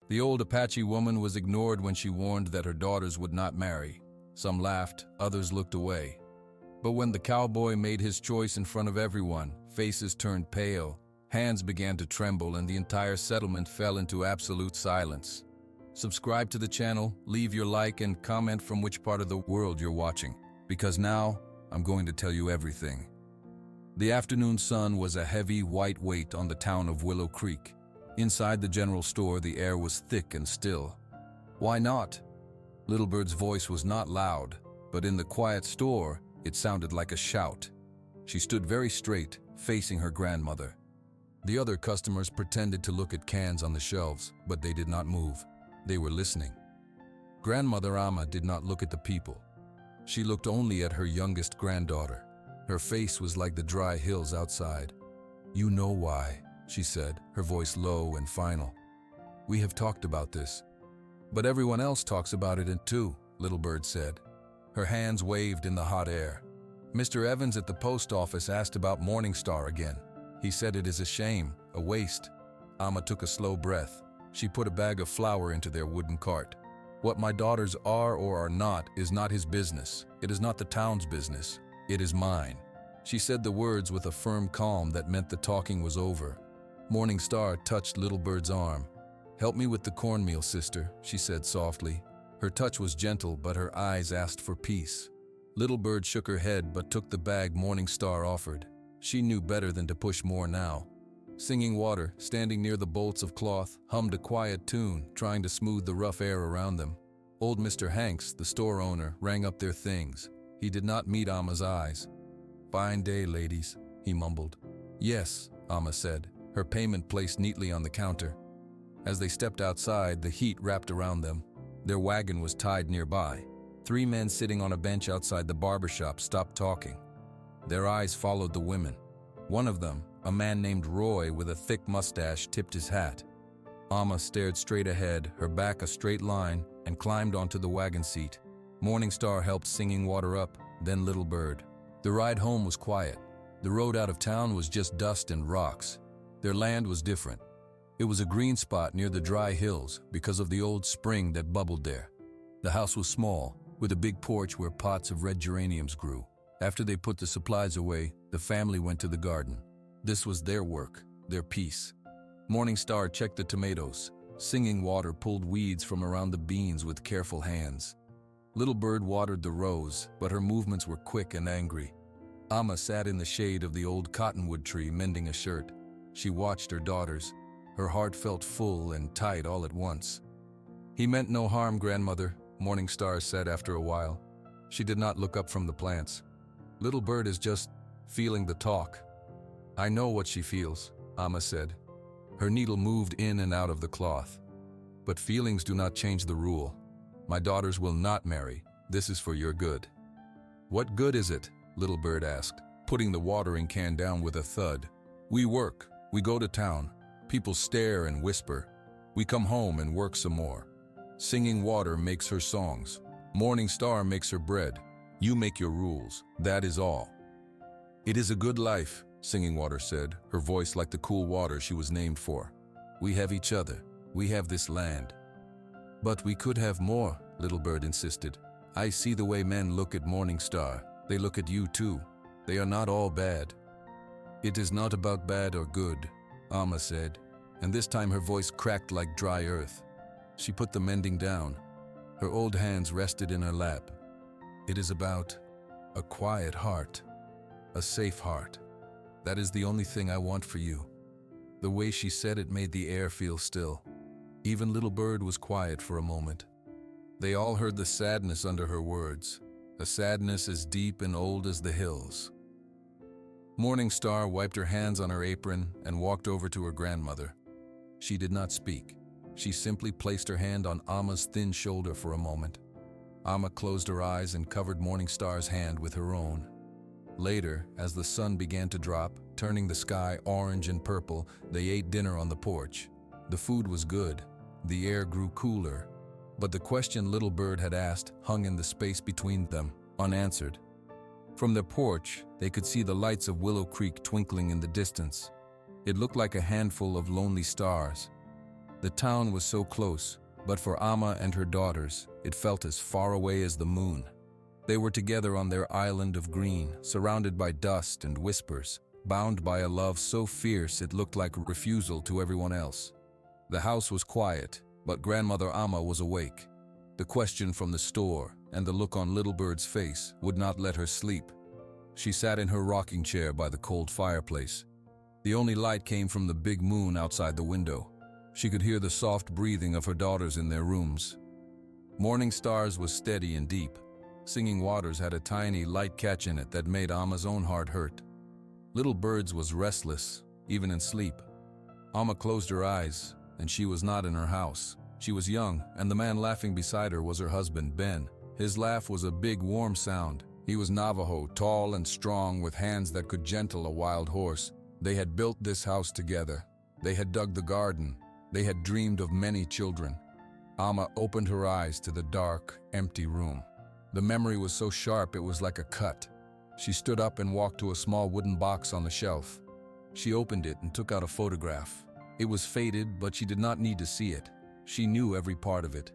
The old Apache woman was ignored when she warned that her daughters would not marry. Some laughed, others looked away. But when the cowboy made his choice in front of everyone, faces turned pale, hands began to tremble, and the entire settlement fell into absolute silence. Subscribe to the channel, leave your like, and comment from which part of the world you're watching, because now I'm going to tell you everything. The afternoon sun was a heavy white weight on the town of Willow Creek. Inside the general store, the air was thick and still. Why not? Little Bird's voice was not loud, but in the quiet store, it sounded like a shout. She stood very straight, facing her grandmother. The other customers pretended to look at cans on the shelves, but they did not move. They were listening. Grandmother Amma did not look at the people. She looked only at her youngest granddaughter. Her face was like the dry hills outside. "You know why," she said, her voice low and final. "We have talked about this." "But everyone else talks about it too," Little Bird said. Her hands waved in the hot air. "Mr. Evans at the post office asked about Morningstar again. He said it is a shame, a waste." Amma took a slow breath. She put a bag of flour into their wooden cart. "What my daughters are or are not is not his business. It is not the town's business. It is mine." She said the words with a firm calm that meant the talking was over. Morningstar touched Little Bird's arm. "Help me with the cornmeal, sister," she said softly. Her touch was gentle, but her eyes asked for peace. Little Bird shook her head but took the bag Morningstar offered. She knew better than to push more now. Singing Water, standing near the bolts of cloth, hummed a quiet tune, trying to smooth the rough air around them. Old Mr. Hanks, the store owner, rang up their things. He did not meet Amma's eyes. "Fine day, ladies," he mumbled. "Yes," Amma said, her payment placed neatly on the counter. As they stepped outside, the heat wrapped around them. Their wagon was tied nearby. 3 men sitting on a bench outside the barbershop stopped talking. Their eyes followed the women. One of them, a man named Roy with a thick mustache, tipped his hat. Amma stared straight ahead, her back a straight line, and climbed onto the wagon seat. Morningstar helped Singing Water up, then Little Bird. The ride home was quiet. The road out of town was just dust and rocks. Their land was different. It was a green spot near the dry hills because of the old spring that bubbled there. The house was small, with a big porch where pots of red geraniums grew. After they put the supplies away, the family went to the garden. This was their work, their peace. Morningstar checked the tomatoes. Singing Water pulled weeds from around the beans with careful hands. Little Bird watered the rows, but her movements were quick and angry. Amma sat in the shade of the old cottonwood tree mending a shirt. She watched her daughters. Her heart felt full and tight all at once. "He meant no harm, grandmother," Morningstar said after a while. She did not look up from the plants. "Little Bird is just feeling the talk." "I know what she feels," Amma said. Her needle moved in and out of the cloth. "But feelings do not change the rule. My daughters will not marry. This is for your good." "What good is it?" Little Bird asked, putting the watering can down with a thud. "We work. We go to town. People stare and whisper. We come home and work some more. Singing Water makes her songs. Morningstar makes her bread. You make your rules. That is all." "It is a good life," Singing Water said, her voice like the cool water she was named for. "We have each other. We have this land." "But we could have more," Little Bird insisted. "I see the way men look at Morningstar. They look at you too. They are not all bad." "It is not about bad or good," Amma said, and this time her voice cracked like dry earth. She put the mending down. Her old hands rested in her lap. "It is about a quiet heart, a safe heart. That is the only thing I want for you." The way she said it made the air feel still. Even Little Bird was quiet for a moment. They all heard the sadness under her words, a sadness as deep and old as the hills. Morningstar wiped her hands on her apron and walked over to her grandmother. She did not speak. She simply placed her hand on Amma's thin shoulder for a moment. Amma closed her eyes and covered Morningstar's hand with her own. Later, as the sun began to drop, turning the sky orange and purple, they ate dinner on the porch. The food was good. The air grew cooler. But the question Little Bird had asked hung in the space between them, unanswered. From their porch, they could see the lights of Willow Creek twinkling in the distance. It looked like a handful of lonely stars. The town was so close, but for Amma and her daughters, it felt as far away as the moon. They were together on their island of green, surrounded by dust and whispers, bound by a love so fierce it looked like refusal to everyone else. The house was quiet, but grandmother Amma was awake. The question from the store and the look on Little Bird's face would not let her sleep. She sat in her rocking chair by the cold fireplace. The only light came from the big moon outside the window. She could hear the soft breathing of her daughters in their rooms. Morning Stars was steady and deep. Singing Waters had a tiny, light catch in it that made Amma's own heart hurt. Little Bird's was restless, even in sleep. Amma closed her eyes, and she was not in her house. She was young, and the man laughing beside her was her husband, Ben. His laugh was a big, warm sound. He was Navajo, tall and strong, with hands that could gentle a wild horse. They had built this house together. They had dug the garden. They had dreamed of many children. Amma opened her eyes to the dark, empty room. The memory was so sharp it was like a cut. She stood up and walked to a small wooden box on the shelf. She opened it and took out a photograph. It was faded, but she did not need to see it. She knew every part of it.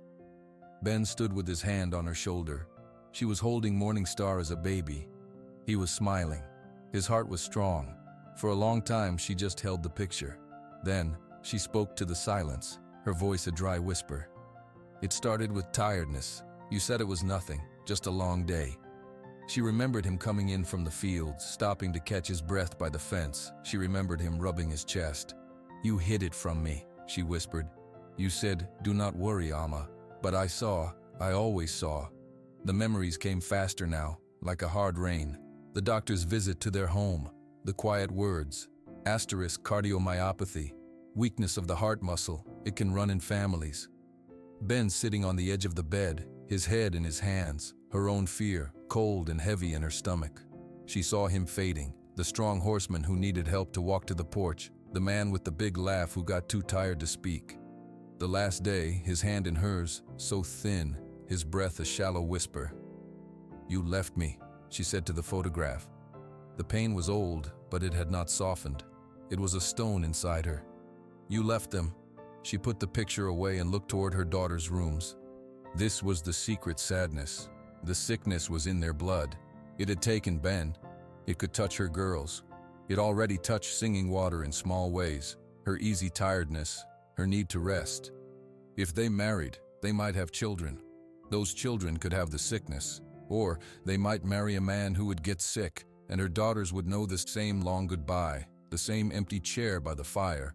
Ben stood with his hand on her shoulder. She was holding Morning Star as a baby. He was smiling. His heart was strong. For a long time, she just held the picture. Then, she spoke to the silence, her voice a dry whisper. It started with tiredness. You said it was nothing, just a long day. She remembered him coming in from the fields, stopping to catch his breath by the fence. She remembered him rubbing his chest. You hid it from me, she whispered. You said, do not worry, Amma. But I saw, I always saw. The memories came faster now, like a hard rain. The doctor's visit to their home, the quiet words, cardiomyopathy, weakness of the heart muscle, it can run in families. Ben sitting on the edge of the bed, his head in his hands, her own fear, cold and heavy in her stomach. She saw him fading, the strong horseman who needed help to walk to the porch, the man with the big laugh who got too tired to speak. The last day, his hand in hers, so thin, his breath a shallow whisper. You left me, she said to the photograph. The pain was old, but it had not softened. It was a stone inside her. You left them. She put the picture away and looked toward her daughter's rooms. This was the secret sadness. The sickness was in their blood. It had taken Ben. It could touch her girls. It already touched Singing Water in small ways, her easy tiredness, her need to rest. If they married, they might have children. Those children could have the sickness, or they might marry a man who would get sick, and her daughters would know the same long goodbye, the same empty chair by the fire.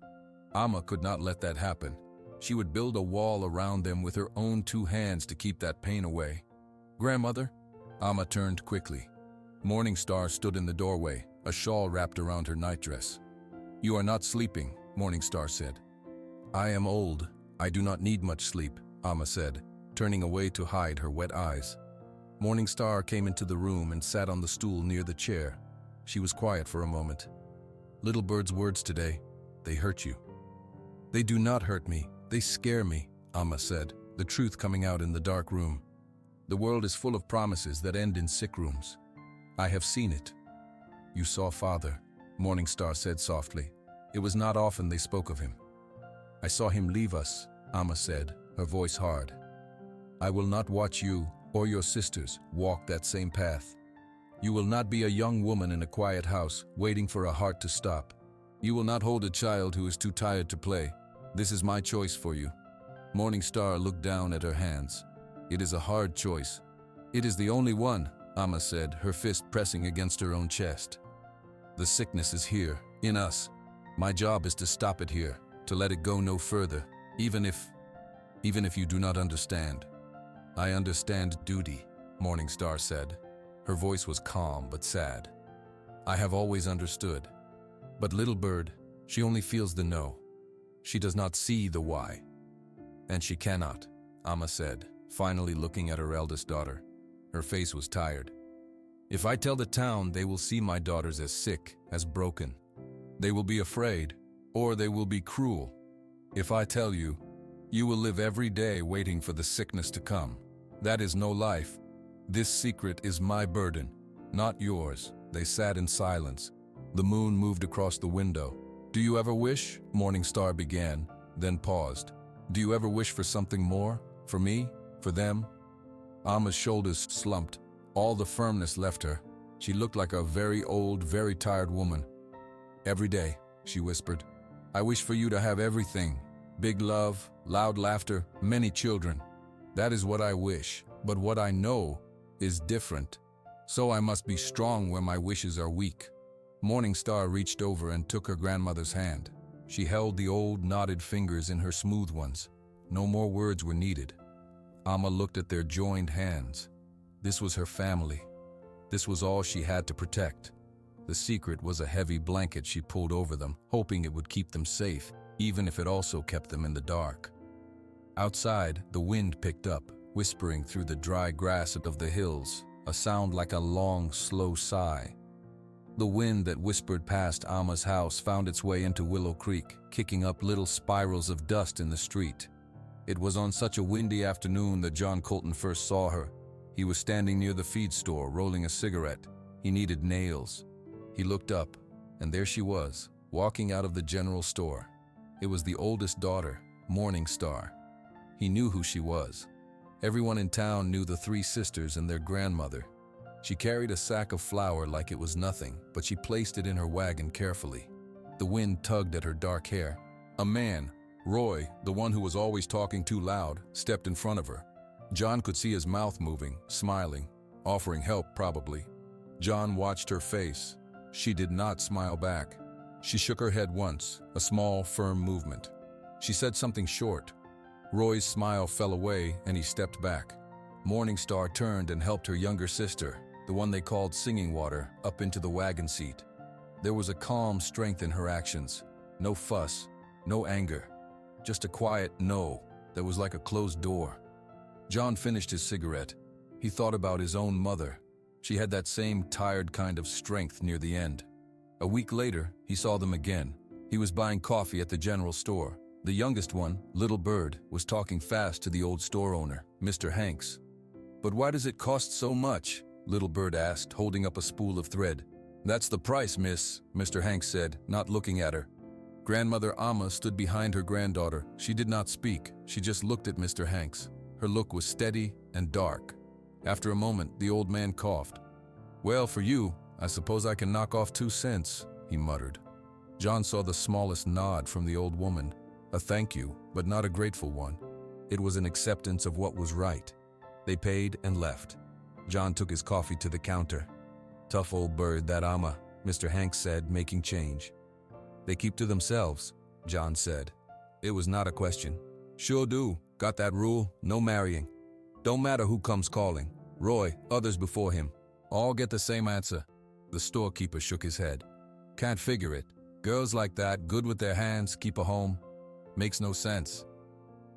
Amma could not let that happen. She would build a wall around them with her own 2 hands to keep that pain away. Grandmother? Amma turned quickly. Morning Star stood in the doorway, a shawl wrapped around her nightdress. You are not sleeping, Morning Star said. I am old. I do not need much sleep, Amma said, turning away to hide her wet eyes. Morning Star came into the room and sat on the stool near the chair. She was quiet for a moment. Little Bird's words today, they hurt you. They do not hurt me. They scare me, Amma said, the truth coming out in the dark room. The world is full of promises that end in sick rooms. I have seen it. You saw Father, Morning Star said softly. It was not often they spoke of him. I saw him leave us, Amma said, her voice hard. I will not watch you or your sisters walk that same path. You will not be a young woman in a quiet house waiting for a heart to stop. You will not hold a child who is too tired to play. This is my choice for you. Morning Star looked down at her hands. It is a hard choice. It is the only one, Amma said, her fist pressing against her own chest. The sickness is here, in us. My job is to stop it here, to let it go no further, even if you do not understand. I understand duty, Morning Star said. Her voice was calm but sad. I have always understood. But Little Bird, she only feels the no. She does not see the why. And she cannot, Amma said, finally looking at her eldest daughter. Her face was tired. If I tell the town, they will see my daughters as sick, as broken. They will be afraid, or they will be cruel. If I tell you, you will live every day waiting for the sickness to come. That is no life. This secret is my burden, not yours. They sat in silence. The moon moved across the window. Do you ever wish? Morning Star began, then paused. Do you ever wish for something more? For me? For them? Alma's shoulders slumped. All the firmness left her. She looked like a very old, very tired woman. Every day, she whispered, I wish for you to have everything. Big love, loud laughter, many children. That is what I wish, but what I know is different. So I must be strong where my wishes are weak. Morning Star reached over and took her grandmother's hand. She held the old, knotted fingers in her smooth ones. No more words were needed. Alma looked at their joined hands. This was her family. This was all she had to protect. The secret was a heavy blanket she pulled over them, hoping it would keep them safe, even if it also kept them in the dark. Outside, the wind picked up, whispering through the dry grass of the hills, a sound like a long, slow sigh. The wind that whispered past Alma's house found its way into Willow Creek, kicking up little spirals of dust in the street. It was on such a windy afternoon that John Colton first saw her. He was standing near the feed store, rolling a cigarette. He needed nails. He looked up, and there she was, walking out of the general store. It was the oldest daughter, Morning Star. He knew who she was. Everyone in town knew the three sisters and their grandmother. She carried a sack of flour like it was nothing, but she placed it in her wagon carefully. The wind tugged at her dark hair. A man, Roy, the one who was always talking too loud, stepped in front of her. John could see his mouth moving, smiling, offering help probably. John watched her face. She did not smile back. She shook her head once, a small, firm movement. She said something short. Roy's smile fell away and he stepped back. Morning Star turned and helped her younger sister, the one they called Singing Water, up into the wagon seat. There was a calm strength in her actions. No fuss, no anger. Just a quiet no that was like a closed door. John finished his cigarette. He thought about his own mother. She had that same tired kind of strength near the end. A week later, he saw them again. He was buying coffee at the general store. The youngest one, Little Bird, was talking fast to the old store owner, Mr. Hanks. But why does it cost so much? Little Bird asked, holding up a spool of thread. That's the price, miss, Mr. Hanks said, not looking at her. Grandmother Alma stood behind her granddaughter. She did not speak. She just looked at Mr. Hanks. Her look was steady and dark. After a moment, the old man coughed. Well, for you, I suppose I can knock off 2 cents, he muttered. John saw the smallest nod from the old woman. A thank you, but not a grateful one. It was an acceptance of what was right. They paid and left. John took his coffee to the counter. Tough old bird, that Alma, Mr. Hanks said, making change. They keep to themselves, John said. It was not a question. Sure do. Got that rule? No marrying. Don't matter who comes calling. Roy, others before him. All get the same answer. The storekeeper shook his head. Can't figure it. Girls like that, good with their hands, keep a home. Makes no sense.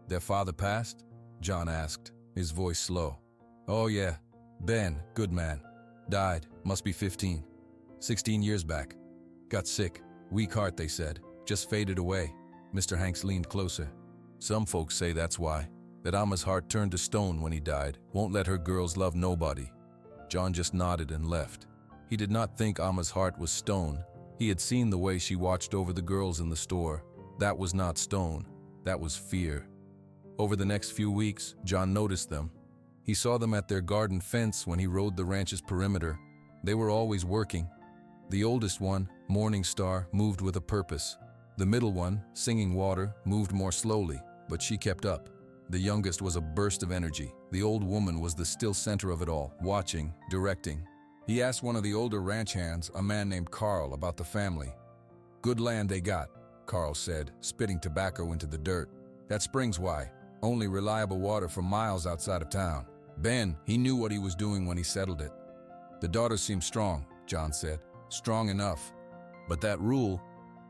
Their father passed? John asked, his voice slow. Oh yeah, Ben, good man. Died, must be 15. 16 years back. Got sick, weak heart they said, just faded away. Mr. Hanks leaned closer. Some folks say that's why. That Alma's heart turned to stone when he died, won't let her girls love nobody. John just nodded and left. He did not think Alma's heart was stone. He had seen the way she watched over the girls in the store. That was not stone, that was fear. Over the next few weeks, John noticed them. He saw them at their garden fence when he rode the ranch's perimeter. They were always working. The oldest one, Morning Star, moved with a purpose. The middle one, Singing Water, moved more slowly, but she kept up. The youngest was a burst of energy. The old woman was the still center of it all, watching, directing. He asked one of the older ranch hands, a man named Carl, about the family. Good land they got, Carl said, spitting tobacco into the dirt. That spring's why. Only reliable water for miles outside of town. Ben, he knew what he was doing when he settled it. The daughters seem strong, John said. Strong enough. But that rule,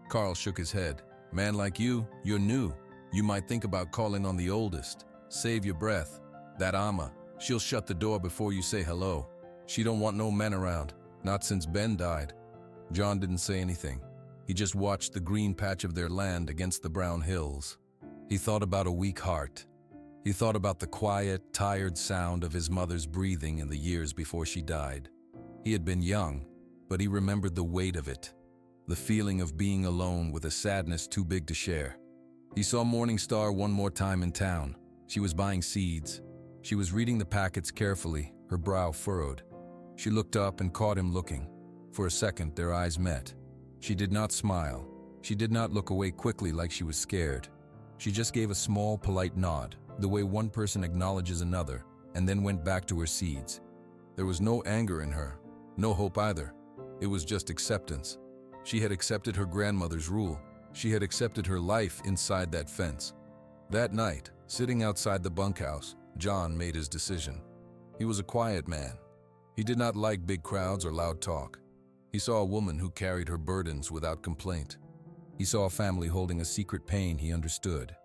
Carl shook his head. Man like you, you're new. You might think about calling on the oldest. Save your breath. That Alma, she'll shut the door before you say hello. She don't want no men around, not since Ben died. John didn't say anything. He just watched the green patch of their land against the brown hills. He thought about a weak heart. He thought about the quiet, tired sound of his mother's breathing in the years before she died. He had been young, but he remembered the weight of it, the feeling of being alone with a sadness too big to share. He saw Morningstar one more time in town. She was buying seeds. She was reading the packets carefully, her brow furrowed. She looked up and caught him looking. For a second, their eyes met. She did not smile. She did not look away quickly like she was scared. She just gave a small, polite nod, the way one person acknowledges another, and then went back to her seeds. There was no anger in her, no hope either. It was just acceptance. She had accepted her grandmother's rule. She had accepted her life inside that fence. That night, sitting outside the bunkhouse, John made his decision. He was a quiet man. He did not like big crowds or loud talk. He saw a woman who carried her burdens without complaint. He saw a family holding a secret pain he understood.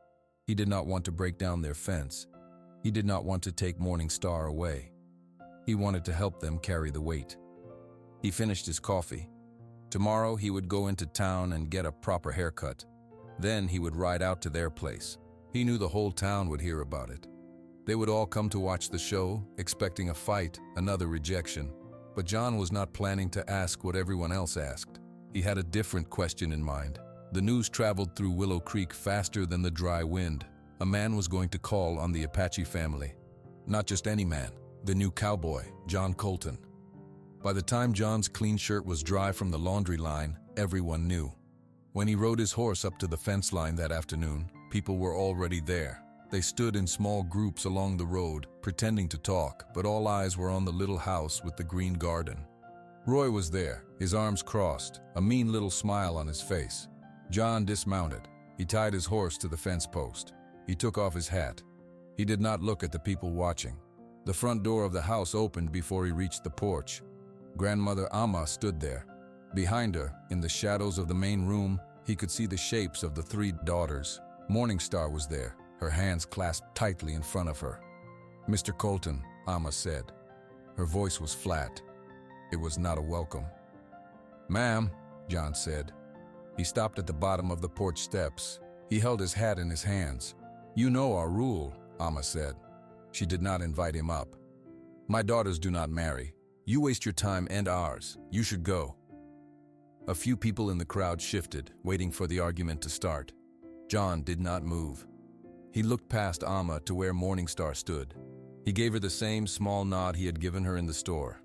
He did not want to break down their fence. He did not want to take Morningstar away. He wanted to help them carry the weight. He finished his coffee. Tomorrow he would go into town and get a proper haircut. Then he would ride out to their place. He knew the whole town would hear about it. They would all come to watch the show, expecting a fight, another rejection. But John was not planning to ask what everyone else asked. He had a different question in mind. The news traveled through Willow Creek faster than the dry wind. A man was going to call on the Apache family. Not just any man, the new cowboy, John Colton. By the time John's clean shirt was dry from the laundry line, everyone knew. When he rode his horse up to the fence line that afternoon, people were already there. They stood in small groups along the road, pretending to talk, but all eyes were on the little house with the green garden. Roy was there, his arms crossed, a mean little smile on his face. John dismounted. He tied his horse to the fence post. He took off his hat. He did not look at the people watching. The front door of the house opened before he reached the porch. Grandmother Amma stood there. Behind her, in the shadows of the main room, he could see the shapes of the three daughters. Morningstar was there, her hands clasped tightly in front of her. "Mr. Colton," Amma said. Her voice was flat. It was not a welcome. "Ma'am," John said. He stopped at the bottom of the porch steps. He held his hat in his hands. "You know our rule," Amma said. She did not invite him up. "My daughters do not marry. You waste your time and ours. You should go." A few people in the crowd shifted, waiting for the argument to start. John did not move. He looked past Amma to where Morningstar stood. He gave her the same small nod he had given her in the store.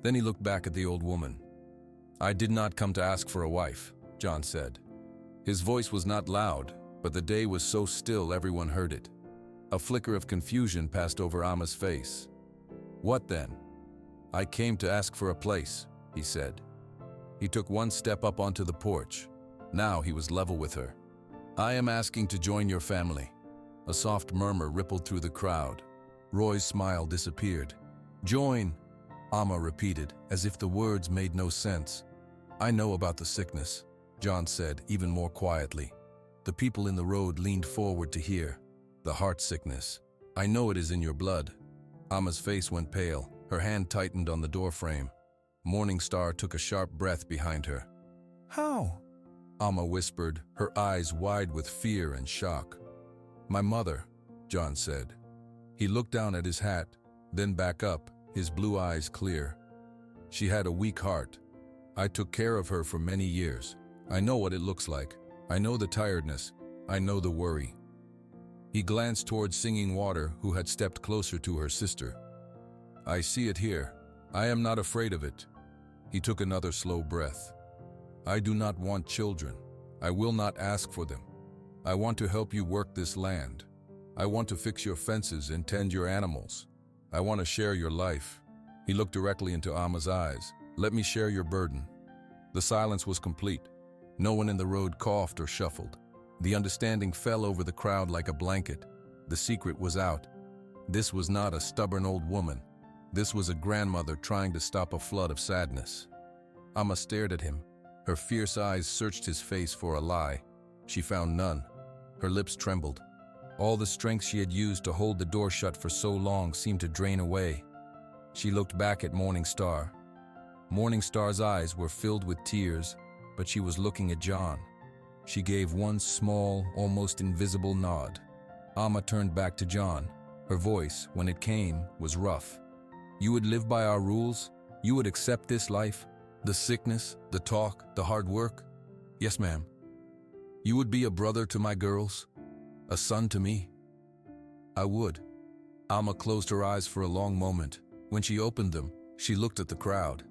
Then he looked back at the old woman. "I did not come to ask for a wife," John said. His voice was not loud, but the day was so still everyone heard it. A flicker of confusion passed over Amma's face. "What then?" "I came to ask for a place," he said. He took one step up onto the porch. Now he was level with her. "I am asking to join your family." A soft murmur rippled through the crowd. Roy's smile disappeared. "Join," Amma repeated, as if the words made no sense. "I know about the sickness," John said, even more quietly. The people in the road leaned forward to hear. "The heart sickness. I know it is in your blood." Amma's face went pale. Her hand tightened on the doorframe. Morningstar took a sharp breath behind her. "How?" Amma whispered, her eyes wide with fear and shock. "My mother," John said. He looked down at his hat, then back up, his blue eyes clear. "She had a weak heart. I took care of her for many years. I know what it looks like. I know the tiredness. I know the worry." He glanced towards Singing Water, who had stepped closer to her sister. "I see it here. I am not afraid of it." He took another slow breath. "I do not want children. I will not ask for them. I want to help you work this land. I want to fix your fences and tend your animals. I want to share your life." He looked directly into Amma's eyes. "Let me share your burden." The silence was complete. No one in the road coughed or shuffled. The understanding fell over the crowd like a blanket. The secret was out. This was not a stubborn old woman. This was a grandmother trying to stop a flood of sadness. Amma stared at him. Her fierce eyes searched his face for a lie. She found none. Her lips trembled. All the strength she had used to hold the door shut for so long seemed to drain away. She looked back at Morningstar. Morningstar's eyes were filled with tears, but she was looking at John. She gave one small, almost invisible nod. Amma turned back to John. Her voice, when it came, was rough. "You would live by our rules? You would accept this life? The sickness, the talk, the hard work?" "Yes, ma'am." "You would be a brother to my girls?" A son to me? I would. Alma closed her eyes for a long moment. When she opened them, she looked at the crowd.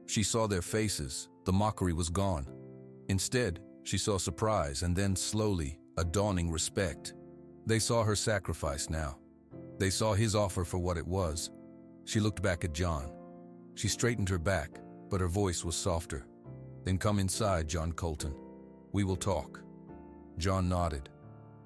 She saw their faces. The mockery was gone. Instead, she saw surprise and then, slowly, a dawning respect. They saw her sacrifice now. They saw his offer for what it was. She looked back at John. She straightened her back, but her voice was softer. Then come inside, John Colton. We will talk. John nodded.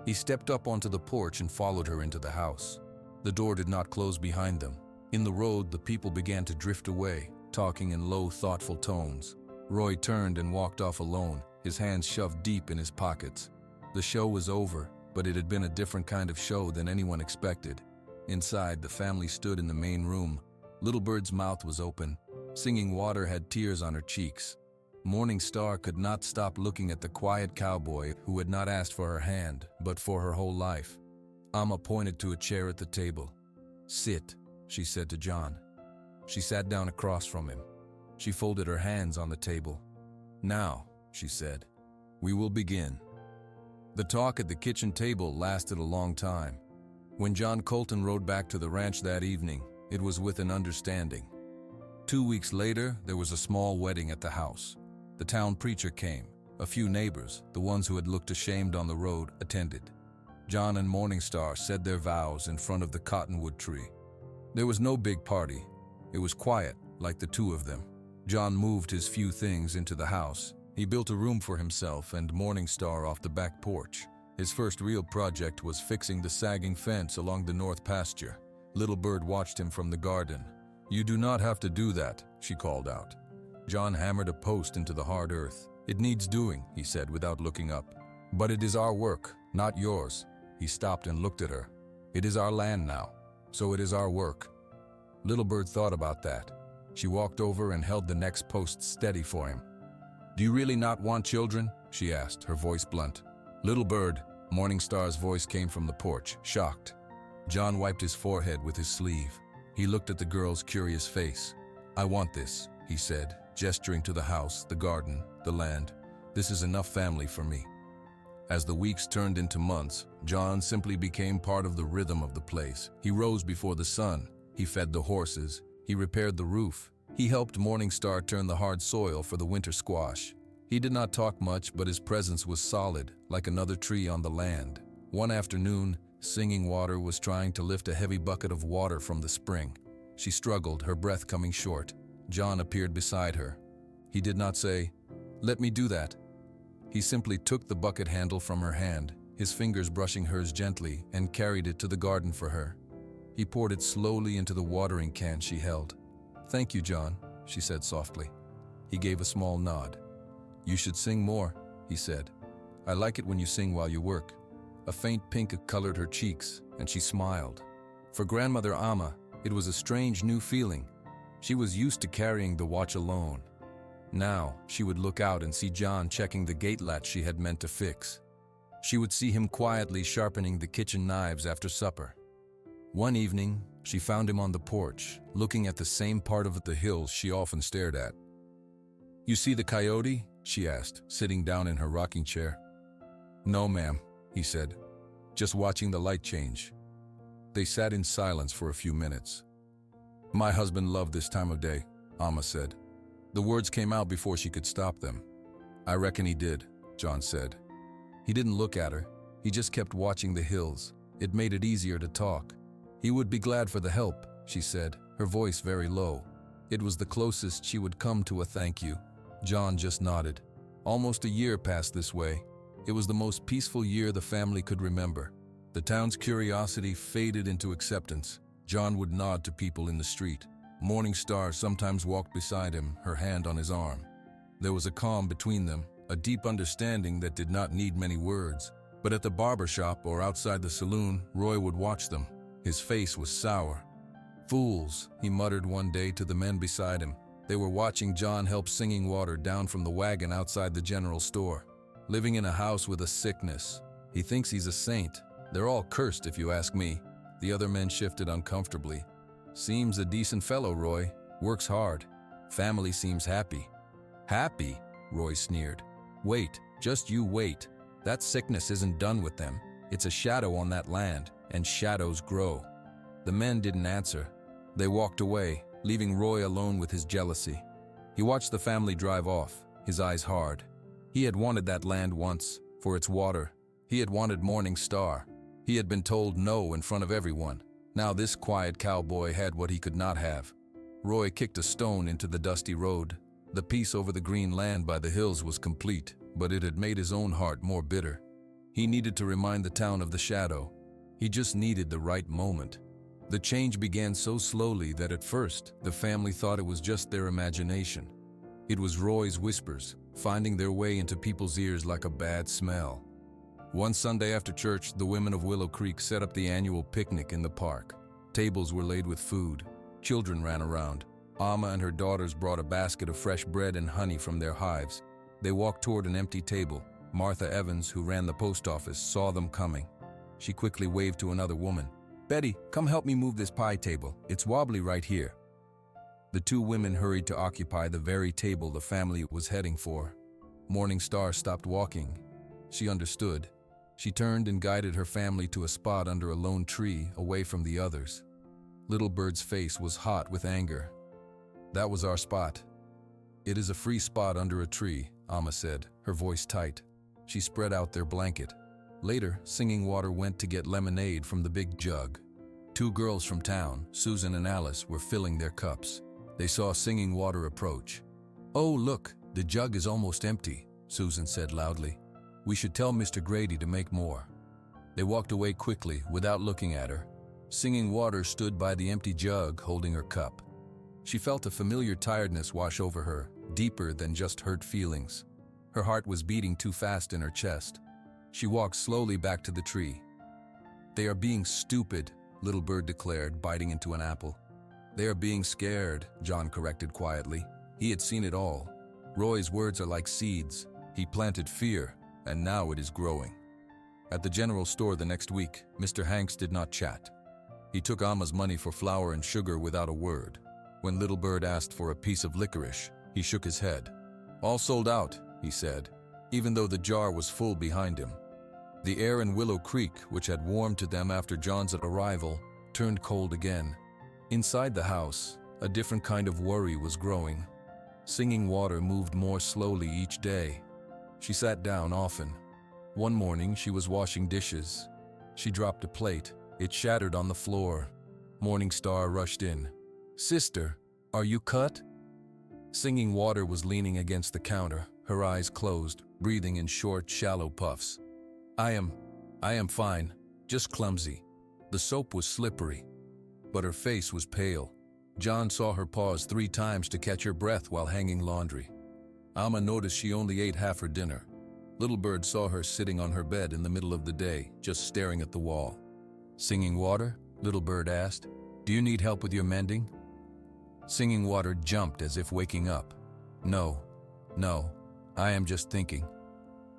He stepped up onto the porch and followed her into the house. The door did not close behind them. In the road, the people began to drift away, talking in low, thoughtful tones. Roy turned and walked off alone, his hands shoved deep in his pockets. The show was over, but it had been a different kind of show than anyone expected. Inside, the family stood in the main room. Little Bird's mouth was open. Singing Water had tears on her cheeks. Morning Star could not stop looking at the quiet cowboy who had not asked for her hand, but for her whole life. Alma pointed to a chair at the table. Sit, she said to John. She sat down across from him. She folded her hands on the table. Now, she said, we will begin. The talk at the kitchen table lasted a long time. When John Colton rode back to the ranch that evening, it was with an understanding. 2 weeks later, there was a small wedding at the house. The town preacher came. A few neighbors, the ones who had looked ashamed on the road, attended. John and Morningstar said their vows in front of the cottonwood tree. There was no big party. It was quiet, like the two of them. John moved his few things into the house. He built a room for himself and Morningstar off the back porch. His first real project was fixing the sagging fence along the north pasture. Little Bird watched him from the garden. You do not have to do that, she called out. John hammered a post into the hard earth. It needs doing, he said without looking up. But it is our work, not yours. He stopped and looked at her. It is our land now, so it is our work. Little Bird thought about that. She walked over and held the next post steady for him. Do you really not want children? She asked, her voice blunt. Little Bird, Morningstar's voice came from the porch, shocked. John wiped his forehead with his sleeve. He looked at the girl's curious face. I want this, he said, gesturing to the house, the garden, the land. This is enough family for me. As the weeks turned into months, John simply became part of the rhythm of the place. He rose before the sun. He fed the horses. He repaired the roof. He helped Morningstar turn the hard soil for the winter squash. He did not talk much, but his presence was solid, like another tree on the land. One afternoon, Singing Water was trying to lift a heavy bucket of water from the spring. She struggled, her breath coming short. John appeared beside her. He did not say, "Let me do that." He simply took the bucket handle from her hand, his fingers brushing hers gently, and carried it to the garden for her. He poured it slowly into the watering can she held. "Thank you, John," she said softly. He gave a small nod. "You should sing more," he said. "I like it when you sing while you work." A faint pink colored her cheeks, and she smiled. For grandmother Alma, it was a strange new feeling. She was used to carrying the watch alone. Now, she would look out and see John checking the gate latch she had meant to fix. She would see him quietly sharpening the kitchen knives after supper. One evening, she found him on the porch, looking at the same part of the hills she often stared at. "You see the coyote?" she asked, sitting down in her rocking chair. "No, ma'am," he said, "just watching the light change." They sat in silence for a few minutes. "My husband loved this time of day," Alma said. The words came out before she could stop them. "I reckon he did," John said. He didn't look at her. He just kept watching the hills. It made it easier to talk. "He would be glad for the help," she said, her voice very low. It was the closest she would come to a thank you. John just nodded. Almost a year passed this way. It was the most peaceful year the family could remember. The town's curiosity faded into acceptance. John would nod to people in the street. Morningstar sometimes walked beside him, her hand on his arm. There was a calm between them, a deep understanding that did not need many words. But at the barber shop or outside the saloon, Roy would watch them. His face was sour. "Fools," he muttered one day to the men beside him. They were watching John help Singing Water down from the wagon outside the general store. Living in a house with a sickness. He thinks he's a saint. They're all cursed if you ask me. The other men shifted uncomfortably. "Seems a decent fellow, Roy. Works hard. Family seems happy." "Happy?" Roy sneered. "Wait, just you wait. That sickness isn't done with them. It's a shadow on that land, and shadows grow." The men didn't answer. They walked away, leaving Roy alone with his jealousy. He watched the family drive off, his eyes hard. He had wanted that land once, for its water. He had wanted Morning Star. He had been told no in front of everyone. Now this quiet cowboy had what he could not have. Roy kicked a stone into the dusty road. The peace over the green land by the hills was complete, but it had made his own heart more bitter. He needed to remind the town of the shadow. He just needed the right moment. The change began so slowly that at first, the family thought it was just their imagination. It was Roy's whispers, finding their way into people's ears like a bad smell. One Sunday after church, the women of Willow Creek set up the annual picnic in the park. Tables were laid with food. Children ran around. Amma and her daughters brought a basket of fresh bread and honey from their hives. They walked toward an empty table. Martha Evans, who ran the post office, saw them coming. She quickly waved to another woman. "Betty, come help me move this pie table. It's wobbly right here." The two women hurried to occupy the very table the family was heading for. Morning Star stopped walking. She understood. She turned and guided her family to a spot under a lone tree, away from the others. Little Bird's face was hot with anger. "That was our spot." "It is a free spot under a tree," Amma said, her voice tight. She spread out their blanket. Later, Singing Water went to get lemonade from the big jug. Two girls from town, Susan and Alice, were filling their cups. They saw Singing Water approach. "Oh, look, the jug is almost empty," Susan said loudly. "We should tell Mr. Grady to make more." They walked away quickly, without looking at her. Singing Water stood by the empty jug, holding her cup. She felt a familiar tiredness wash over her, deeper than just hurt feelings. Her heart was beating too fast in her chest. She walked slowly back to the tree. "They are being stupid," Little Bird declared, biting into an apple. "They are being scared," John corrected quietly. He had seen it all. Roy's words are like seeds. He planted fear, and now it is growing. At the general store the next week, Mr. Hanks did not chat. He took Amma's money for flour and sugar without a word. When Little Bird asked for a piece of licorice, he shook his head. "All sold out," he said, even though the jar was full behind him. The air in Willow Creek, which had warmed to them after John's arrival, turned cold again. Inside the house, a different kind of worry was growing. Singing Water moved more slowly each day. She sat down often. One morning, she was washing dishes. She dropped a plate. It shattered on the floor. Morning Star rushed in. "Sister, are you cut?" Singing Water was leaning against the counter, her eyes closed, breathing in short, shallow puffs. I am fine, just clumsy." The soap was slippery, but her face was pale. John saw her pause 3 times to catch her breath while hanging laundry. Amma noticed she only ate half her dinner. Little Bird saw her sitting on her bed in the middle of the day, just staring at the wall. "Singing Water?" Little Bird asked. "Do you need help with your mending?" Singing Water jumped as if waking up. No, I am just thinking."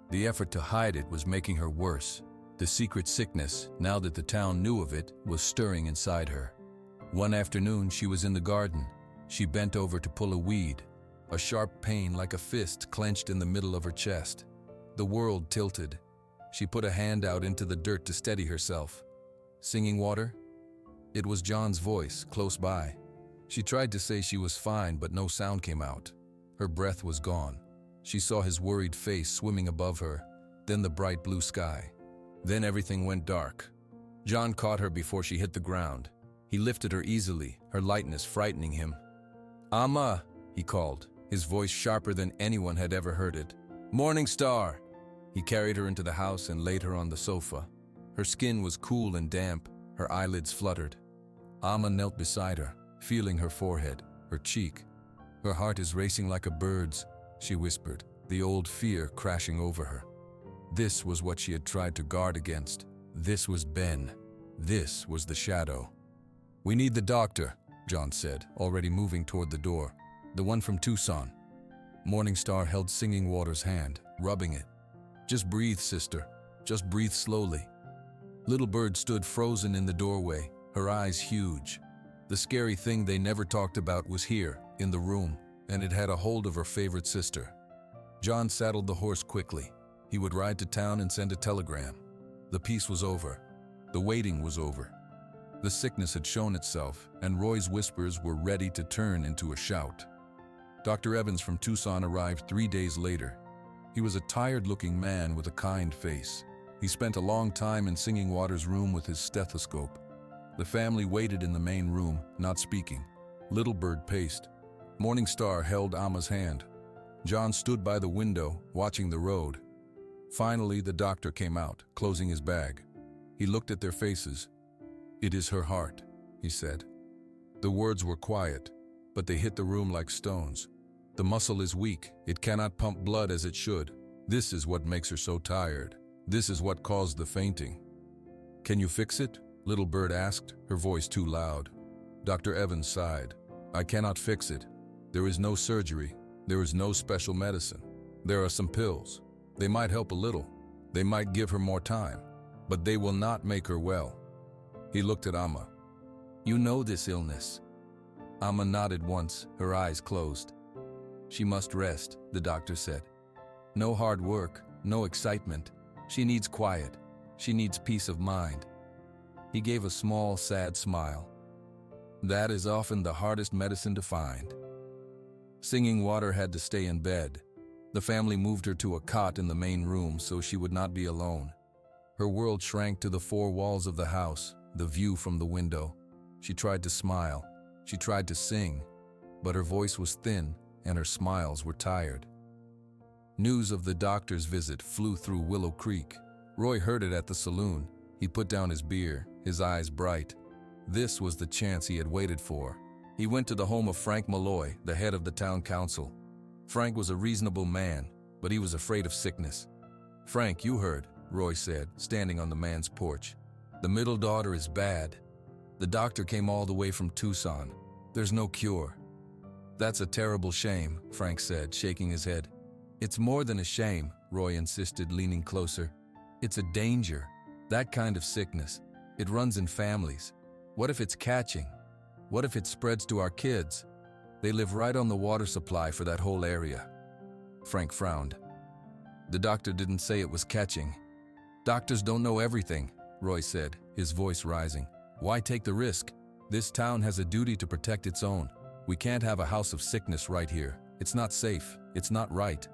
The effort to hide it was making her worse. The secret sickness, now that the town knew of it, was stirring inside her. One afternoon, she was in the garden. She bent over to pull a weed. A sharp pain like a fist clenched in the middle of her chest. The world tilted. She put a hand out into the dirt to steady herself. "Singing Water?" It was John's voice, close by. She tried to say she was fine, but no sound came out. Her breath was gone. She saw his worried face swimming above her, then the bright blue sky. Then everything went dark. John caught her before she hit the ground. He lifted her easily, her lightness frightening him. "Amma," he called, his voice sharper than anyone had ever heard it. "Morning Star!" He carried her into the house and laid her on the sofa. Her skin was cool and damp, her eyelids fluttered. Amma knelt beside her, feeling her forehead, her cheek. "Her heart is racing like a bird's," she whispered, the old fear crashing over her. This was what she had tried to guard against. This was Ben. This was the shadow. "We need the doctor," John said, already moving toward the door. "The one from Tucson." Morning Star held Singing Water's hand, rubbing it. "Just breathe, sister. Just breathe slowly." Little Bird stood frozen in the doorway, her eyes huge. The scary thing they never talked about was here, in the room, and it had a hold of her favorite sister. John saddled the horse quickly. He would ride to town and send a telegram. The peace was over. The waiting was over. The sickness had shown itself, and Roy's whispers were ready to turn into a shout. Dr. Evans from Tucson arrived 3 days later. He was a tired-looking man with a kind face. He spent a long time in Singing Water's room with his stethoscope. The family waited in the main room, not speaking. Little Bird paced. Morning Star held Amma's hand. John stood by the window, watching the road. Finally, the doctor came out, closing his bag. He looked at their faces. "It is her heart," he said. The words were quiet, but they hit the room like stones. "The muscle is weak. It cannot pump blood as it should. This is what makes her so tired. This is what caused the fainting." "Can you fix it?" Little Bird asked, her voice too loud. Dr. Evans sighed. "I cannot fix it. There is no surgery. There is no special medicine. There are some pills. They might help a little. They might give her more time. But they will not make her well." He looked at Amma. "You know this illness." Amma nodded once, her eyes closed. "She must rest," the doctor said. "No hard work, no excitement. She needs quiet. She needs peace of mind." He gave a small, sad smile. "That is often the hardest medicine to find." Singing Water had to stay in bed. The family moved her to a cot in the main room so she would not be alone. Her world shrank to the four walls of the house, the view from the window. She tried to smile. She tried to sing, but her voice was thin and her smiles were tired. News of the doctor's visit flew through Willow Creek. Roy heard it at the saloon. He put down his beer, his eyes bright. This was the chance he had waited for. He went to the home of Frank Malloy, the head of the town council. Frank was a reasonable man, but he was afraid of sickness. "Frank, you heard," Roy said, standing on the man's porch. "The middle daughter is bad. The doctor came all the way from Tucson. There's no cure." "That's a terrible shame," Frank said, shaking his head. "It's more than a shame," Roy insisted, leaning closer. "It's a danger. That kind of sickness. It runs in families. What if it's catching? What if it spreads to our kids? They live right on the water supply for that whole area." Frank frowned. "The doctor didn't say it was catching." "Doctors don't know everything," Roy said, his voice rising. "Why take the risk? This town has a duty to protect its own. We can't have a house of sickness right here. It's not safe. It's not right."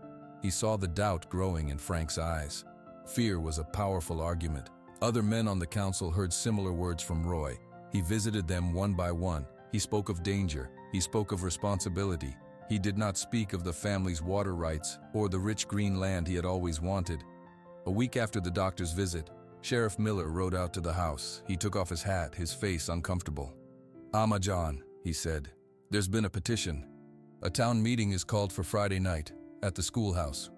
He saw the doubt growing in Frank's eyes. Fear was a powerful argument. Other men on the council heard similar words from Roy. He visited them one by one. He spoke of danger. He spoke of responsibility. He did not speak of the family's water rights or the rich green land he had always wanted. A week after the doctor's visit, Sheriff Miller rode out to the house. He took off his hat, his face uncomfortable. "Amma John," he said, "there's been a petition. A town meeting is called for Friday night at the schoolhouse."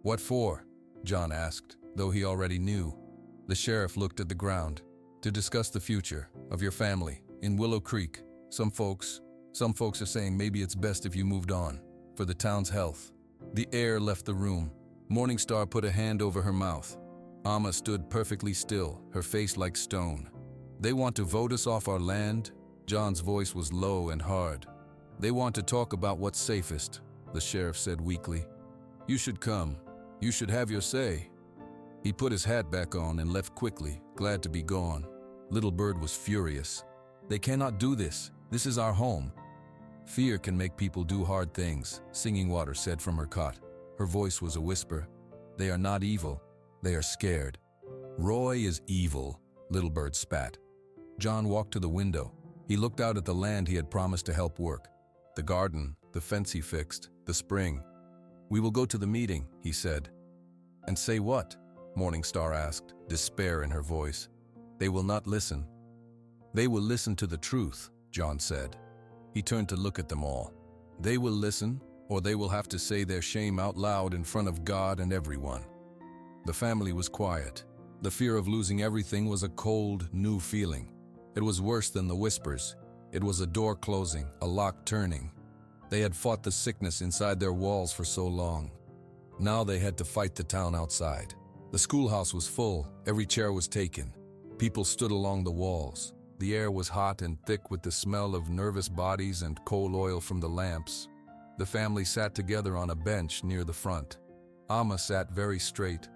"What for?" John asked, though he already knew. The sheriff looked at the ground. "To discuss the future of your family in Willow Creek. Some folks are saying maybe it's best if you moved on, for the town's health." The air left the room. Morning Star put a hand over her mouth. Amma stood perfectly still, her face like stone. "They want to vote us off our land?" John's voice was low and hard. "They want to talk about what's safest," the sheriff said weakly. "You should come. You should have your say." He put his hat back on and left quickly, glad to be gone. Little Bird was furious. "They cannot do this. This is our home." "Fear can make people do hard things," Singing Water said from her cot. Her voice was a whisper. "They are not evil. They are scared." "Roy is evil," Little Bird spat. John walked to the window. He looked out at the land he had promised to help work. The garden, the fence he fixed, the spring. "We will go to the meeting," he said. "And say what?" Morning Star asked, despair in her voice. "They will not listen." "They will listen to the truth," John said. He turned to look at them all. "They will listen, or they will have to say their shame out loud in front of God and everyone." The family was quiet. The fear of losing everything was a cold, new feeling. It was worse than the whispers. It was a door closing, a lock turning. They had fought the sickness inside their walls for so long. Now they had to fight the town outside. The schoolhouse was full. Every chair was taken. People stood along the walls. The air was hot and thick with the smell of nervous bodies and coal oil from the lamps. The family sat together on a bench near the front. Amma sat very straight.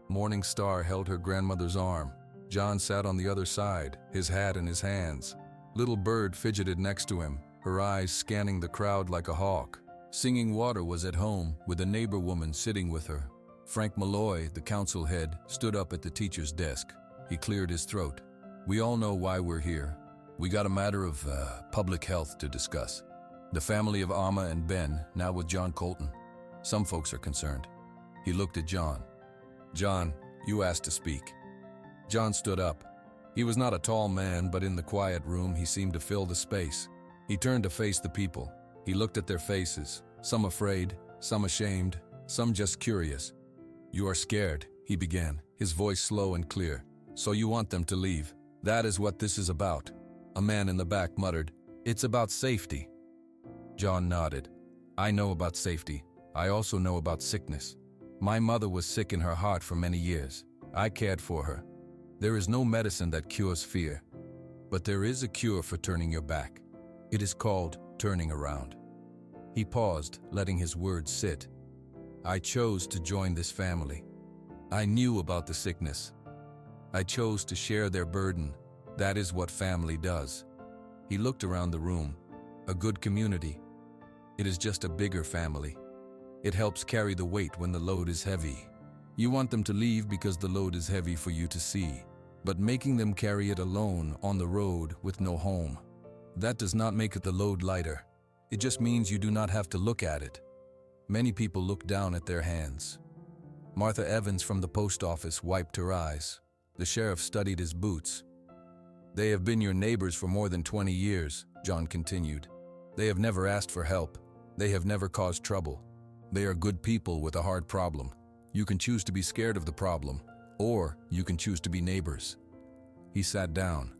Morning Star held her grandmother's arm. John sat on the other side, his hat in his hands. Little Bird fidgeted next to him, her eyes scanning the crowd like a hawk. Singing Water was at home, with a neighbor woman sitting with her. Frank Malloy, the council head, stood up at the teacher's desk. He cleared his throat. We all know why we're here. We got a matter of public health to discuss. The family of Amma and Ben, now with John Colton. Some folks are concerned. He looked at John. John, you asked to speak. John stood up. He was not a tall man, but in the quiet room he seemed to fill the space. He turned to face the people. He looked at their faces, some afraid, some ashamed, some just curious. You are scared, he began, his voice slow and clear. So you want them to leave. That is what this is about. A man in the back muttered, It's about safety. John nodded. I know about safety. I also know about sickness. My mother was sick in her heart for many years. I cared for her. There is no medicine that cures fear. But there is a cure for turning your back. It is called turning around. He paused, letting his words sit. I chose to join this family. I knew about the sickness. I chose to share their burden. That is what family does. He looked around the room. A good community. It is just a bigger family. It helps carry the weight when the load is heavy. You want them to leave because the load is heavy for you to see. But making them carry it alone on the road with no home, that does not make it the load lighter. It just means you do not have to look at it. Many people look down at their hands. Martha Evans from the post office wiped her eyes. The sheriff studied his boots. They have been your neighbors for more than 20 years, John continued. They have never asked for help. They have never caused trouble. They are good people with a hard problem. You can choose to be scared of the problem, or you can choose to be neighbors. He sat down.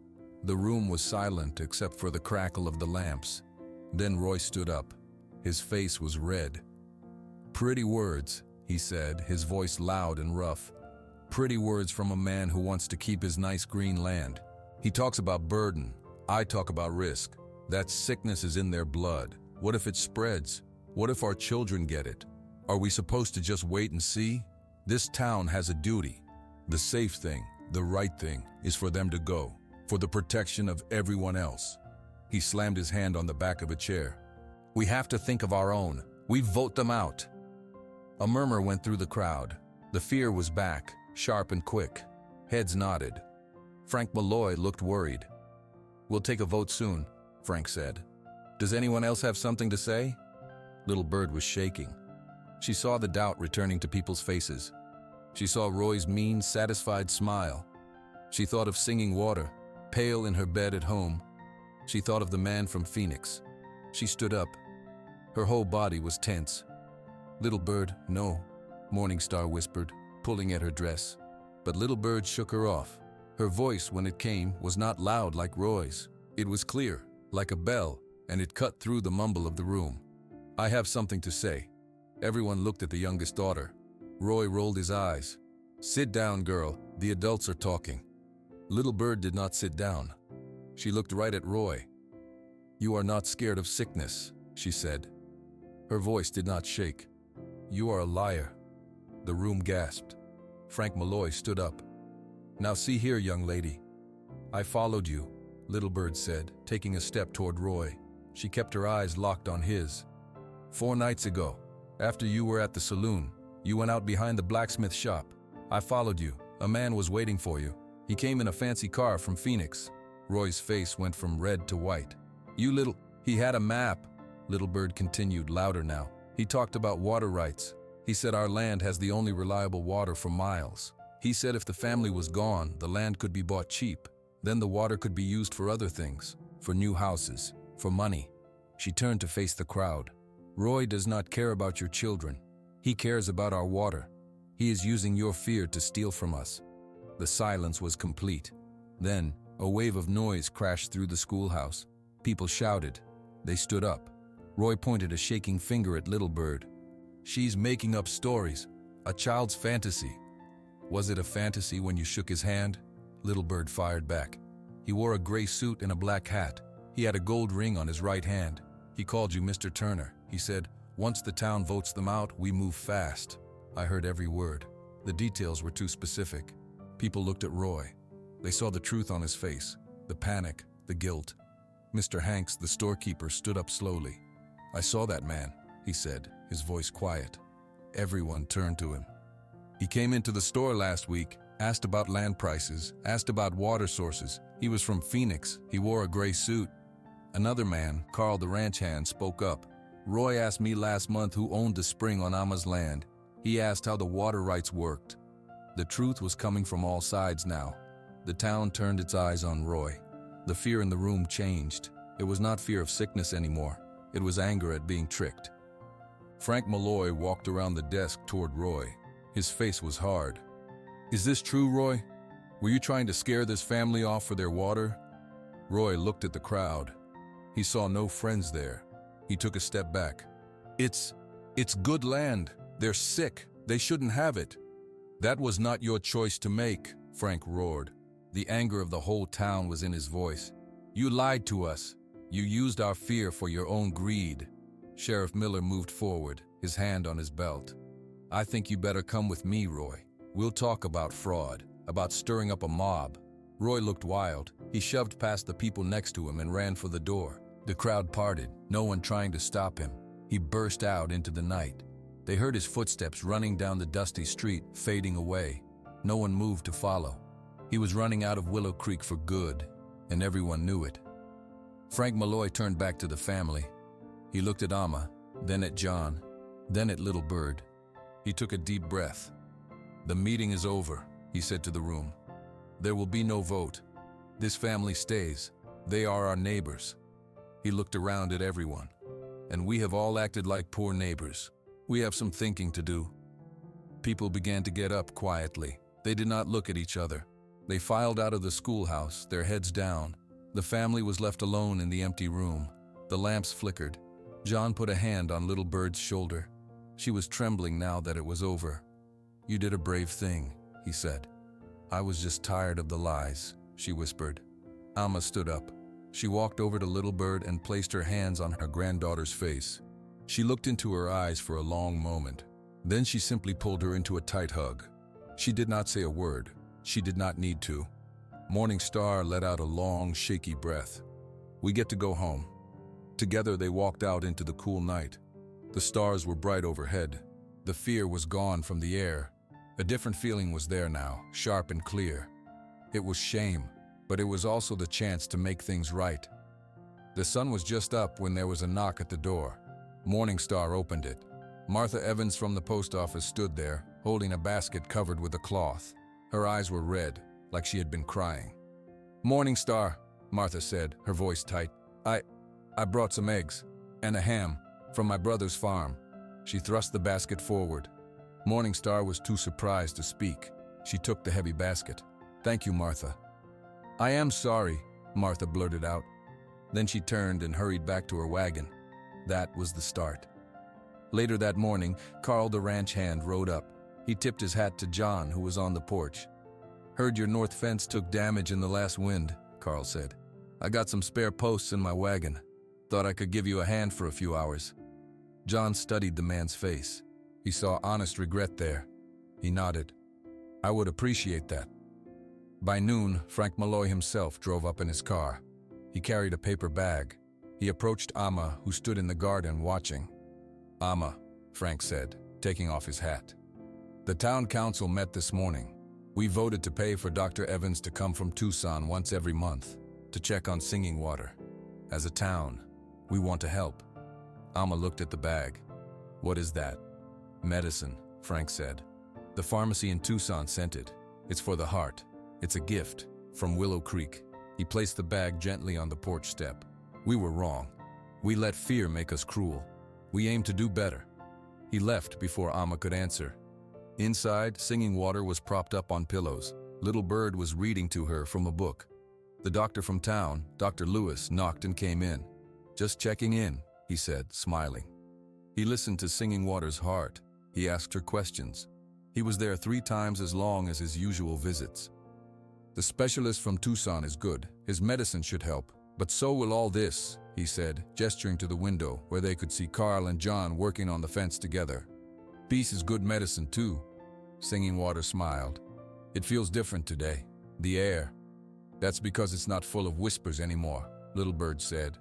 The room was silent except for the crackle of the lamps. Then Roy stood up. His face was red. Pretty words, he said, his voice loud and rough. Pretty words from a man who wants to keep his nice green land. He talks about burden. I talk about risk. That sickness is in their blood. What if it spreads? What if our children get it? Are we supposed to just wait and see? This town has a duty. The safe thing, the right thing, is for them to go, for the protection of everyone else. He slammed his hand on the back of a chair. We have to think of our own. We vote them out. A murmur went through the crowd. The fear was back, sharp and quick. Heads nodded. Frank Malloy looked worried. We'll take a vote soon, Frank said. Does anyone else have something to say? Little Bird was shaking. She saw the doubt returning to people's faces. She saw Roy's mean, satisfied smile. She thought of Singing Water, pale in her bed at home. She thought of the man from Phoenix. She stood up. Her whole body was tense. Little Bird, no, Morning Star whispered, pulling at her dress. But Little Bird shook her off. Her voice, when it came, was not loud like Roy's. It was clear, like a bell, and it cut through the mumble of the room. I have something to say. Everyone looked at the youngest daughter. Roy rolled his eyes. Sit down, girl. The adults are talking. Little Bird did not sit down. She looked right at Roy. You are not scared of sickness, she said. Her voice did not shake. You are a liar. The room gasped. Frank Malloy stood up. Now see here, young lady. I followed you, Little Bird said, taking a step toward Roy. She kept her eyes locked on his. 4 nights ago, after you were at the saloon, you went out behind the blacksmith shop. I followed you. A man was waiting for you. He came in a fancy car from Phoenix. Roy's face went from red to white. He had a map, Little Bird continued, louder now. He talked about water rights. He said our land has the only reliable water for miles. He said if the family was gone, the land could be bought cheap. Then the water could be used for other things, for new houses, for money. She turned to face the crowd. Roy does not care about your children. He cares about our water. He is using your fear to steal from us. The silence was complete. Then, a wave of noise crashed through the schoolhouse. People shouted. They stood up. Roy pointed a shaking finger at Little Bird. She's making up stories. A child's fantasy. Was it a fantasy when you shook his hand? Little Bird fired back. He wore a gray suit and a black hat. He had a gold ring on his right hand. He called you Mr. Turner. He said, once the town votes them out, we move fast. I heard every word. The details were too specific. People looked at Roy. They saw the truth on his face, the panic, the guilt. Mr. Hanks, the storekeeper, stood up slowly. "I saw that man," he said, his voice quiet. Everyone turned to him. "He came into the store last week, asked about land prices, asked about water sources. He was from Phoenix. He wore a gray suit." Another man, Carl the ranch hand, spoke up. "Roy asked me last month who owned the spring on Ama's land. He asked how the water rights worked." The truth was coming from all sides now. The town turned its eyes on Roy. The fear in the room changed. It was not fear of sickness anymore. It was anger at being tricked. Frank Malloy walked around the desk toward Roy. His face was hard. "Is this true, Roy? Were you trying to scare this family off for their water?" Roy looked at the crowd. He saw no friends there. He took a step back. It's good land. They're sick. They shouldn't have it." "That was not your choice to make," Frank roared. The anger of the whole town was in his voice. "You lied to us. You used our fear for your own greed." Sheriff Miller moved forward, his hand on his belt. "I think you better come with me, Roy. We'll talk about fraud, about stirring up a mob." Roy looked wild. He shoved past the people next to him and ran for the door. The crowd parted, no one trying to stop him. He burst out into the night. They heard his footsteps running down the dusty street, fading away. No one moved to follow. He was running out of Willow Creek for good, and everyone knew it. Frank Malloy turned back to the family. He looked at Amma, then at John, then at Little Bird. He took a deep breath. "The meeting is over," he said to the room. "There will be no vote. This family stays. They are our neighbors." He looked around at everyone. "And we have all acted like poor neighbors. We have some thinking to do." People began to get up quietly. They did not look at each other. They filed out of the schoolhouse, their heads down. The family was left alone in the empty room. The lamps flickered. John put a hand on Little Bird's shoulder. She was trembling now that it was over. "You did a brave thing," he said. "I was just tired of the lies," she whispered. Alma stood up. She walked over to Little Bird and placed her hands on her granddaughter's face. She looked into her eyes for a long moment. Then she simply pulled her into a tight hug. She did not say a word. She did not need to. Morning Star let out a long, shaky breath. "We get to go home." Together they walked out into the cool night. The stars were bright overhead. The fear was gone from the air. A different feeling was there now, sharp and clear. It was shame, but it was also the chance to make things right. The sun was just up when there was a knock at the door. Morning Star opened it. Martha Evans from the post office stood there, holding a basket covered with a cloth. Her eyes were red, like she had been crying. "Morning Star," Martha said, her voice tight. I brought some eggs and a ham from my brother's farm." She thrust the basket forward. Morning Star was too surprised to speak. She took the heavy basket. "Thank you, Martha." "I am sorry," Martha blurted out. Then she turned and hurried back to her wagon. That was the start. Later that morning, Carl the ranch hand rode up. He tipped his hat to John, who was on the porch. "Heard your north fence took damage in the last wind," Carl said. "I got some spare posts in my wagon. Thought I could give you a hand for a few hours." John studied the man's face. He saw honest regret there. He nodded. "I would appreciate that." By noon, Frank Malloy himself drove up in his car. He carried a paper bag. He approached Amma, who stood in the garden watching. "Amma," Frank said, taking off his hat. "The town council met this morning. We voted to pay for Dr. Evans to come from Tucson once every month to check on singing water. As a town, we want to help." Amma looked at the bag. "What is that?" "Medicine," Frank said. "The pharmacy in Tucson sent it. It's for the heart. It's a gift from Willow Creek." He placed the bag gently on the porch step. "We were wrong. We let fear make us cruel. We aim to do better." He left before Amma could answer. Inside, singing water was propped up on pillows. Little Bird was reading to her from a book. The doctor from town, Dr. Lewis, knocked and came in. "Just checking in," he said, smiling. He listened to Singing Water's heart. He asked her questions. He was there 3 times as long as his usual visits. "The specialist from Tucson is good. His medicine should help. But so will all this," he said, gesturing to the window where they could see Carl and John working on the fence together. "Peace is good medicine too. Singing Water smiled. It feels different today. The air. That's because it's not full of whispers anymore, Little Bird said.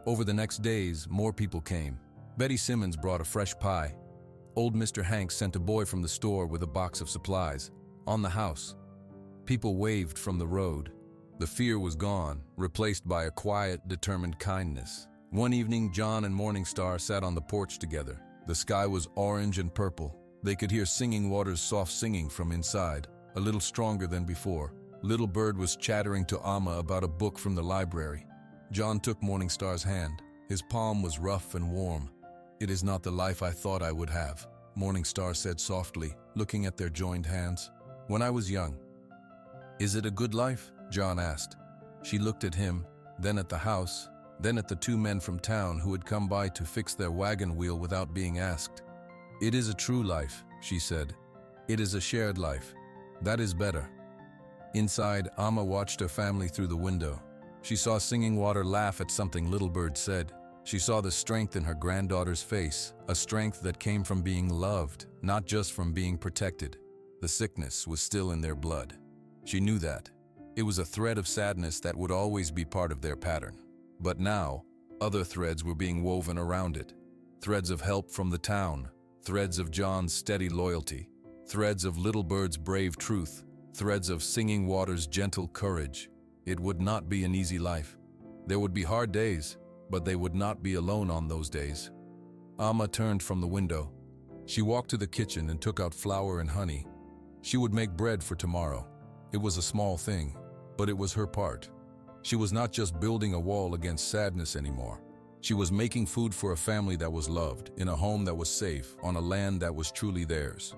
Over the next days, more people came. Betty Simmons brought a fresh pie. Old Mr. Hanks sent a boy from the store with a box of supplies. On the house, people waved from the road. The fear was gone, replaced by a quiet, determined kindness. One evening, John and Morningstar sat on the porch together. The sky was orange and purple. They could hear Singing Water's soft singing from inside, a little stronger than before. Little Bird was chattering to Amma about a book from the library. John took Morningstar's hand. His palm was rough and warm. "It is not the life I thought I would have," Morningstar said softly, looking at their joined hands. "When I was young." "Is it a good life?" John asked. She looked at him, then at the house, then at the two men from town who had come by to fix their wagon wheel without being asked. "It is a true life," she said. "It is a shared life. That is better." Inside, Amma watched her family through the window. She saw Singing Water laugh at something Little Bird said. She saw the strength in her granddaughter's face, a strength that came from being loved, not just from being protected. The sickness was still in their blood. She knew that. It was a thread of sadness that would always be part of their pattern. But now, other threads were being woven around it. Threads of help from the town, threads of John's steady loyalty, threads of Little Bird's brave truth, threads of Singing Water's gentle courage. It would not be an easy life. There would be hard days, but they would not be alone on those days. Amma turned from the window. She walked to the kitchen and took out flour and honey. She would make bread for tomorrow. It was a small thing, but it was her part. She was not just building a wall against sadness anymore. She was making food for a family that was loved, in a home that was safe, on a land that was truly theirs.